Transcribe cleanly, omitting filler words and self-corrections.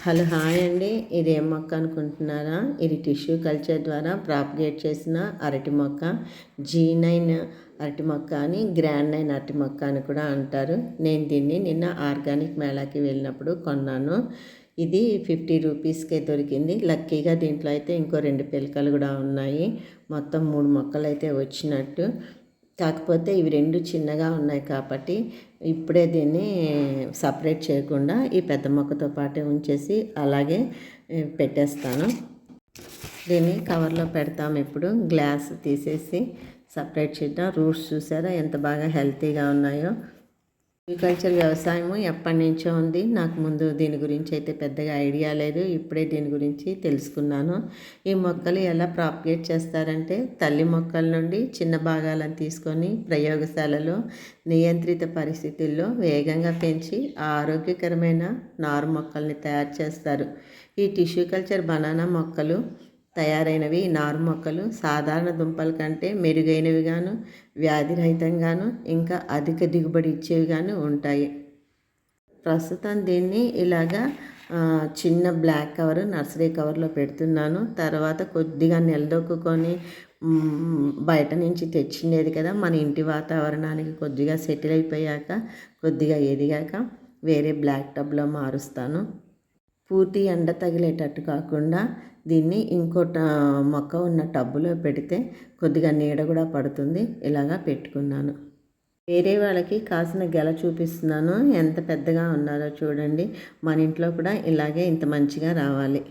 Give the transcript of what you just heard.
Hello hi అండి. ఇది ఏం మొక్క అనుకుంటున్నారా? ఇది టిష్యూ కల్చర్ ద్వారా ప్రాపగేట్ చేసిన అరటి మొక్క. G9 అరటి మొక్క అని, గ్రాండ్ 9 అరటి మొక్క అని కూడా అంటారు. నేను దీన్ని నిన్న ఆర్గానిక్ మేళాకి వెళ్ళినప్పుడు కొన్నాను. ఇది 50 రూపీస్కే దొరికింది. లక్కీగా దీంట్లో అయితే ఇంకో 2 పిలకలు కూడా ఉన్నాయి. మొత్తం 3 మొక్కలు అయితే వచ్చినట్టు. కాకపోతే ఇవి 2 చిన్నగా ఉన్నాయి కాబట్టి ఇప్పుడే దీన్ని సపరేట్ చేయకుండా ఈ పెద్ద మొక్కతో పాటే ఉంచేసి అలాగే పెట్టేస్తాను. దీన్ని కవర్లో పెడతాము. ఇప్పుడు గ్లాస్ తీసేసి సపరేట్ చేద్దాం. రూట్స్ చూసారా ఎంత బాగా హెల్తీగా ఉన్నాయో. అగ్రికల్చర్ వ్యవసాయము ఎప్పటి నుంచో ఉంది. నాకు ముందు దీని గురించి అయితే పెద్దగా ఐడియా లేదు. ఇప్పుడే దీని గురించి తెలుసుకున్నాను. ఈ మొక్కలు ఎలా ప్రాపగేట్ చేస్తారంటే, తల్లి మొక్కల నుండి చిన్న భాగాలను తీసుకొని ప్రయోగశాలలో నియంత్రిత పరిస్థితుల్లో వేగంగా పెంచి ఆరోగ్యకరమైన నారు మొక్కల్ని తయారు చేస్తారు. ఈ టిష్యూ కల్చర్ బనానా మొక్కలు తయారైనవి నారు మొక్కలు సాధారణ దుంపల కంటే మెరుగైనవిగాను, వ్యాధిరహితంగాను, ఇంకా అధిక దిగుబడి ఇచ్చేవిగాను ఉంటాయి. ప్రస్తుతం దీన్ని ఇలాగా చిన్న బ్లాక్ కవర్ నర్సరీ కవర్లో పెడుతున్నాను. తర్వాత కొద్దిగా నిలదొక్కుని బయట నుంచి తెచ్చిండేది కదా, మన ఇంటి వాతావరణానికి కొద్దిగా సెటిల్ అయిపోయాక, కొద్దిగా ఎదిగాక వేరే బ్లాక్ టబ్లో మారుస్తాను. పూర్తి ఎండ తగిలేటట్టు కాకుండా దీన్ని ఇంకో మొక్క ఉన్న టబ్బులో పెడితే కొద్దిగా నీడ కూడా పడుతుంది. ఇలాగా పెట్టుకున్నాను. వేరే వాళ్ళకి కాసిన గెల చూపిస్తున్నాను. ఎంత పెద్దగా ఉన్నారో చూడండి. మన ఇంట్లో కూడా ఇలాగే ఇంత మంచిగా రావాలి.